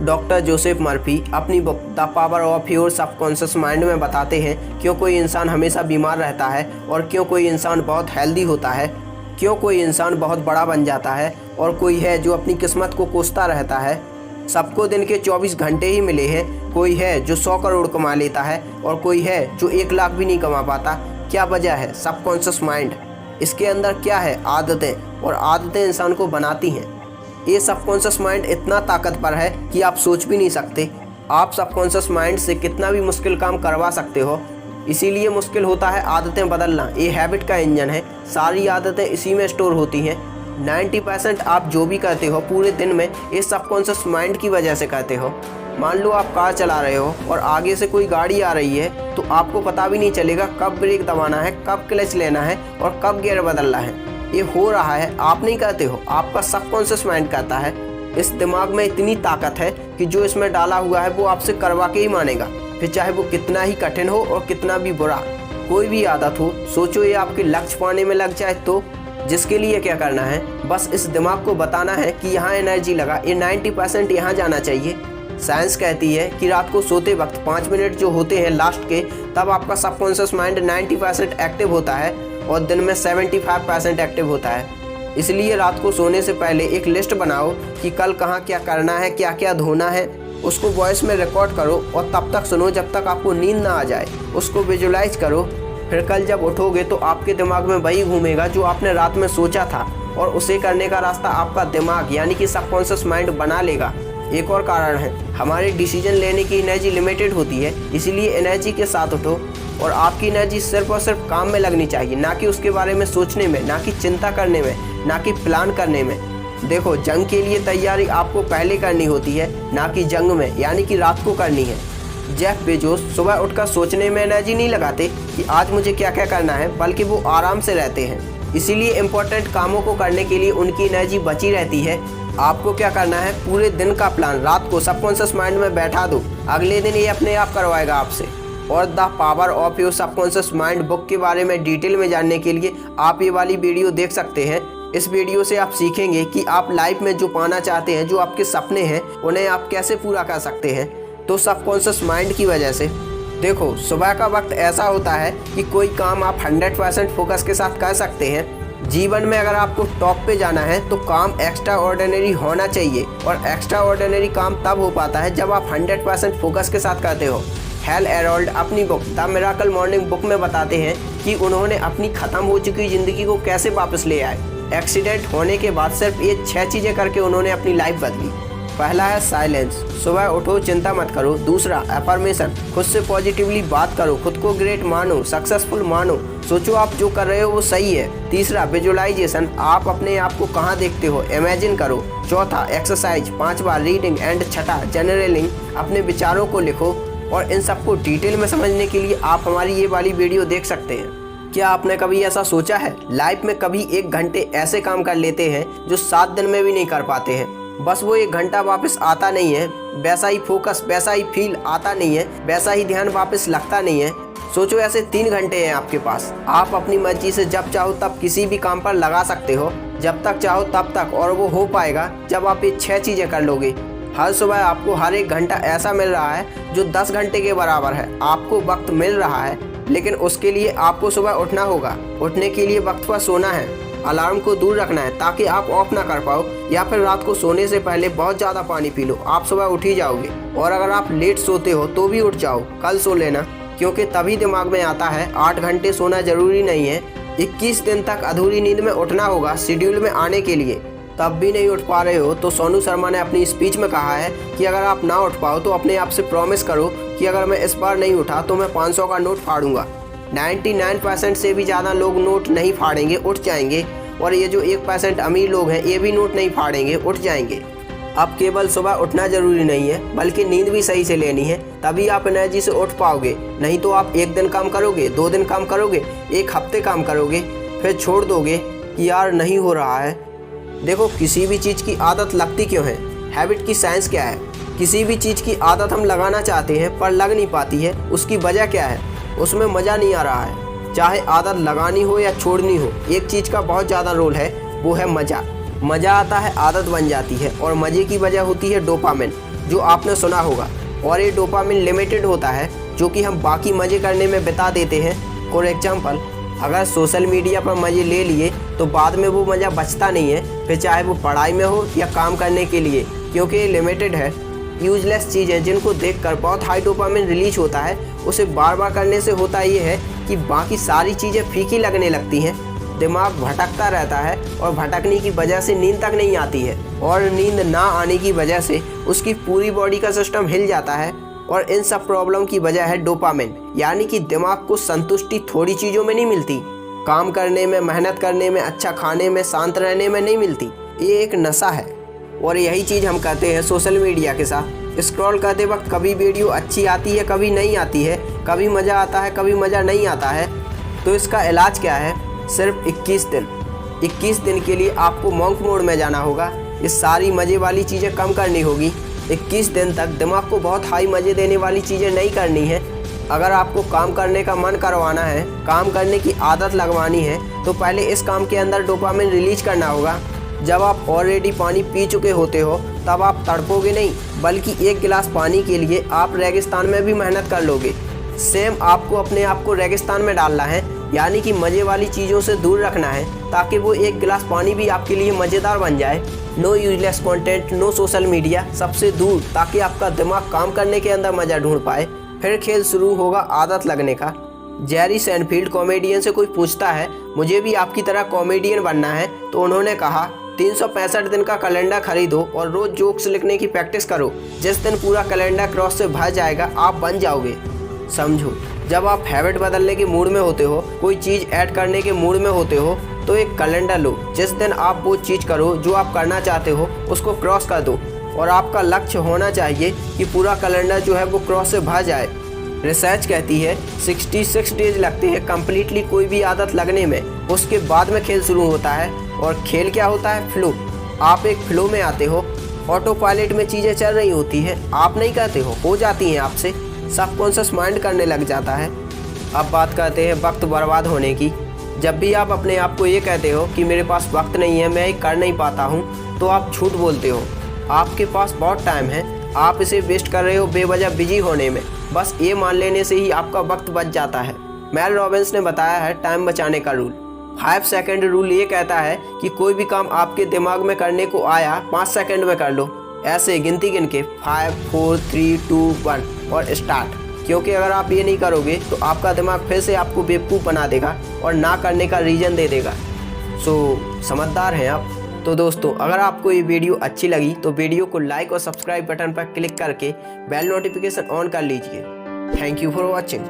Doctor Joseph Murphy अपनी book the power of your subconscious mind में बताते हैं क्यों कोई इंसान हमेशा बीमार रहता है और क्यों कोई इंसान बहुत हेल्दी होता है, क्यों कोई इंसान बहुत बड़ा बन जाता है और कोई है जो अपनी किस्मत को कोसता रहता है। सबको दिन के 24 घंटे ही मिले हैं, कोई है जो 100 करोड़ कमा लेता है और कोई है जो 1 लाख भी नहीं कमा पाता। क्या वजह है? Subconscious mind. इसके अंदर क्या है? आदतें, और आदतें इंसान को बनाती हैं। ये सबकॉन्शियस माइंड इतना ताकतवर है कि आप सोच भी नहीं सकते। आप सबकॉन्शियस माइंड से कितना भी मुश्किल काम करवा सकते हो। इसीलिए मुश्किल होता है आदतें बदलना। ये हैबिट का इंजन है, सारी आदतें इसी में स्टोर होती हैं। 90% आप जो भी करते हो पूरे दिन में ये सबकॉन्शियस माइंड की वजह से करते हो। मान लो आप कार चला रहे हो और आगे से कोई गाड़ी आ रही है तो आपको पता भी नहीं चलेगा कब ब्रेक दबाना है, कब क्लच लेना है और कब गियर बदलना है। ये हो रहा है, आप नहीं करते हो, आपका सबकॉन्शियस माइंड करता है। इस दिमाग में इतनी ताकत है कि जो इसमें डाला हुआ है वो आपसे करवा के ही मानेगा, फिर चाहे वो कितना ही कठिन हो और कितना भी बुरा। कोई भी आदत हो, सोचो ये आपके लक्ष्य पाने में लग जाए तो जिसके लिए क्या करना है, बस इस दिमाग को बताना है कि यहाँ एनर्जी लगा, ये 90% यहाँ जाना चाहिए। साइंस कहती है कि रात को सोते वक्त 5 मिनट जो होते हैं लास्ट के, तब आपका सबकॉन्शियस माइंड 90% एक्टिव होता है और दिन में 75% एक्टिव होता है। इसलिए रात को सोने से पहले एक लिस्ट बनाओ कि कल कहाँ क्या करना है, क्या क्या धोना है। उसको वॉइस में रिकॉर्ड करो और तब तक सुनो जब तक आपको नींद ना आ जाए। उसको विजुलाइज करो, फिर कल जब उठोगे तो आपके दिमाग में वही घूमेगा जो आपने रात में सोचा था, और उसे करने का रास्ता आपका दिमाग यानी कि सबकॉन्शियस माइंड बना लेगा। एक और कारण है, हमारे डिसीजन लेने की एनर्जी लिमिटेड होती है, इसीलिए एनर्जी के साथ उठो। और आपकी एनर्जी सिर्फ और सिर्फ काम में लगनी चाहिए, ना कि उसके बारे में सोचने में, ना कि चिंता करने में, ना कि प्लान करने में। देखो, जंग के लिए तैयारी आपको पहले करनी होती है, ना कि जंग में यानी कि रात को करनी है। जेफ बेजोस सुबह उठकर सोचने में एनर्जी नहीं लगाते कि आज मुझे क्या क्या करना है, बल्कि वो आराम से रहते हैं। इसीलिए इम्पोर्टेंट कामों को करने के लिए उनकी एनर्जी बची रहती है। आपको क्या करना है, पूरे दिन का प्लान रात को सबकॉन्शियस माइंड में बैठा दो, अगले दिन ये अपने आप करवाएगा आपसे। और the power of your subconscious mind book के बारे में डिटेल में जानने के लिए आप ये वाली वीडियो देख सकते हैं। इस वीडियो से आप सीखेंगे कि आप लाइफ में जो पाना चाहते हैं, जो आपके सपने हैं, उन्हें आप कैसे पूरा कर सकते हैं। तो सबकॉन्शियस माइंड की वजह से। देखो, सुबह का वक्त ऐसा होता है कि कोई काम आप 100% फोकस के साथ कर सकते हैं। जीवन में अगर आपको टॉप पे जाना है तो काम एक्स्ट्रा ऑर्डिनरी होना चाहिए, और एक्स्ट्रा ऑर्डिनरी काम तब हो पाता है जब आप 100% फोकस के साथ करते हो। हेल एरोल्ड अपनी book the miracle morning book में बताते हैं कि उन्होंने अपनी ख़त्म हो चुकी ज़िंदगी को कैसे वापस ले आए। एक्सीडेंट होने के बाद सिर्फ ये 6 चीज़ें करके उन्होंने अपनी लाइफ बदली। पहला है साइलेंस, सुबह उठो, चिंता मत करो। दूसरा अफर्मेशन, खुद से पॉजिटिवली बात करो, खुद को ग्रेट मानो, सक्सेसफुल मानो, सोचो आप जो कर रहे हो वो सही है। तीसरा विजुअलाइजेशन, आप अपने आप को कहाँ देखते हो, इमेजिन करो। चौथा एक्सरसाइज, 5 रीडिंग एंड छठा जर्नलिंग, अपने विचारों को लिखो। और इन सबको डिटेल में समझने के लिए आप हमारी ये वाली वीडियो देख सकते हैं। क्या आपने कभी ऐसा सोचा है, लाइफ में कभी 1 घंटे ऐसे काम कर लेते हैं जो 7 दिन में भी नहीं कर पाते हैं। बस वो 1 घंटा वापस आता नहीं है, वैसा ही फोकस, वैसा ही फील आता नहीं है, वैसा ही ध्यान वापस लगता नहीं है। सोचो ऐसे 3 घंटे हैं आपके पास, आप अपनी मर्जी से जब चाहो तब किसी भी काम पर लगा सकते हो, जब तक चाहो तब तक। और वो हो पाएगा जब आप ये 6 चीज़ें कर लोगे। हर सुबह आपको हर 1 घंटा ऐसा मिल रहा है जो 10 घंटे के बराबर है। आपको वक्त मिल रहा है, लेकिन उसके लिए आपको सुबह उठना होगा। उठने के लिए वक्त पर सोना है, अलार्म को दूर रखना है ताकि आप ऑफ ना कर पाओ, या फिर रात को सोने से पहले बहुत ज़्यादा पानी पी लो, आप सुबह उठ ही जाओगे। और अगर आप लेट सोते हो तो भी उठ जाओ, कल सो लेना, क्योंकि तभी दिमाग में आता है 8 घंटे सोना जरूरी नहीं है। 21 दिन तक अधूरी नींद में उठना होगा शेड्यूल में आने के लिए। तब भी नहीं उठ पा रहे हो तो सोनू शर्मा ने अपनी स्पीच में कहा है कि अगर आप ना उठ पाओ तो अपने आप से प्रॉमिस करो कि अगर मैं इस बार नहीं उठा तो मैं 500 का नोट फाड़ूंगा। 99% से भी ज़्यादा लोग नोट नहीं फाड़ेंगे, उठ जाएंगे। और ये जो 1% अमीर लोग हैं ये भी नोट नहीं फाड़ेंगे, उठ जाएंगे। अब केवल सुबह उठना ज़रूरी नहीं है, बल्कि नींद भी सही से लेनी है, तभी आप एनर्जी से उठ पाओगे। नहीं तो आप 1 दिन काम करोगे, 2 दिन काम करोगे, 1 हफ्ते काम करोगे, फिर छोड़ दोगे कि यार नहीं हो रहा है। देखो, किसी भी चीज़ की आदत लगती क्यों है? हैबिट की साइंस क्या है? किसी भी चीज़ की आदत हम लगाना चाहते हैं पर लग नहीं पाती है, उसकी वजह क्या है? उसमें मज़ा नहीं आ रहा है। चाहे आदत लगानी हो या छोड़नी हो, एक चीज़ का बहुत ज़्यादा रोल है, वो है मज़ा। मज़ा आता है, आदत बन जाती है, और मज़े की वजह होती है डोपामिन। जो आपने सुना होगा, और ये डोपामिन लिमिटेड होता है जो कि हम बाकी मज़े करने में बिता देते हैं। फॉर एग्जाम्पल, अगर सोशल मीडिया पर मज़े ले लिए तो बाद में वो मज़ा बचता नहीं है, फिर चाहे वो पढ़ाई में हो या काम करने के लिए, क्योंकि ये लिमिटेड है। यूजलेस चीज़ें जिनको देखकर बहुत हाई डोपामिन रिलीज होता है, उसे बार बार करने से होता ये है कि बाकी सारी चीज़ें फीकी लगने लगती हैं, दिमाग भटकता रहता है और भटकने की वजह से नींद तक नहीं आती है, और नींद ना आने की वजह से उसकी पूरी बॉडी का सिस्टम हिल जाता है। और इन सब प्रॉब्लम की वजह है डोपामिन, यानी कि दिमाग को संतुष्टि थोड़ी चीज़ों में नहीं मिलती, काम करने में, मेहनत करने में, अच्छा खाने में, शांत रहने में नहीं मिलती। ये एक नशा है, और यही चीज़ हम करते हैं सोशल मीडिया के साथ। स्क्रॉल करते वक्त कभी वीडियो अच्छी आती है, कभी नहीं आती है, कभी मज़ा आता है, कभी मज़ा नहीं आता है। तो इसका इलाज क्या है? सिर्फ 21 दिन। 21 दिन के लिए आपको मॉन्क मोड में जाना होगा, ये सारी मज़े वाली चीज़ें कम करनी होगी। 21 दिन तक दिमाग को बहुत हाई मज़े देने वाली चीज़ें नहीं करनी है। अगर आपको काम करने का मन करवाना है, काम करने की आदत लगवानी है, तो पहले इस काम के अंदर डोपामिन रिलीज करना होगा। जब आप ऑलरेडी पानी पी चुके होते हो तब आप तड़पोगे नहीं, बल्कि एक गिलास पानी के लिए आप रेगिस्तान में भी मेहनत कर लोगे। सेम आपको अपने आप को रेगिस्तान में डालना है, यानी कि मज़े वाली चीज़ों से दूर रखना है, ताकि वो एक गिलास पानी भी आपके लिए मज़ेदार बन जाए। No useless content, no social media, सबसे दूर, ताकि आपका दिमाग काम करने के अंदर मज़ा ढूंढ पाए। फिर खेल शुरू होगा आदत लगने का। जेरी सेनफील्ड कॉमेडियन से कोई पूछता है, मुझे भी आपकी तरह कॉमेडियन बनना है, तो उन्होंने कहा 365 दिन का कैलेंडर खरीदो और रोज़ जोक्स लिखने की प्रैक्टिस करो। जिस दिन पूरा कैलेंडर क्रॉस से भर जाएगा आप बन जाओगे। समझो, जब आप हैबिट बदलने के मूड में होते हो, कोई चीज़ ऐड करने के मूड में होते हो, तो एक कैलेंडर लो। जिस दिन आप वो चीज़ करो जो आप करना चाहते हो, उसको क्रॉस कर दो, और आपका लक्ष्य होना चाहिए कि पूरा कैलेंडर जो है वो क्रॉस से भर जाए। रिसर्च कहती है 66 डेज लगते हैं कम्प्लीटली कोई भी आदत लगने में, उसके बाद में खेल शुरू होता है। और खेल क्या होता है? फ्लो। आप एक फ्लो में आते हो, ऑटो पायलट में चीज़ें चल रही होती हैं, आप नहीं करते हो जाती हैं आपसे, सबकॉन्शियस माइंड करने लग जाता है। अब बात करते हैं वक्त बर्बाद होने की। जब भी आप अपने आप को ये कहते हो कि मेरे पास वक्त नहीं है, मैं ये कर नहीं पाता हूँ, तो आप झूठ बोलते हो। आपके पास बहुत टाइम है, आप इसे वेस्ट कर रहे हो बेवजह बिजी होने में। बस ये मान लेने से ही आपका वक्त बच जाता है। मेल रॉबिन्स ने बताया है टाइम बचाने का रूल। 5 सेकंड रूल ये कहता है कि कोई भी काम आपके दिमाग में करने को आया 5 सेकंड में कर लो। ऐसे गिनती गिन के 5, 4, 3, 2, 1 और स्टार्ट। क्योंकि अगर आप ये नहीं करोगे तो आपका दिमाग फिर से आपको बेवकूफ़ बना देगा और ना करने का रीज़न दे देगा। समझदार हैं आप। तो दोस्तों, अगर आपको ये वीडियो अच्छी लगी तो वीडियो को लाइक और सब्सक्राइब बटन पर क्लिक करके बेल नोटिफिकेशन ऑन कर लीजिए। Thank you for watching.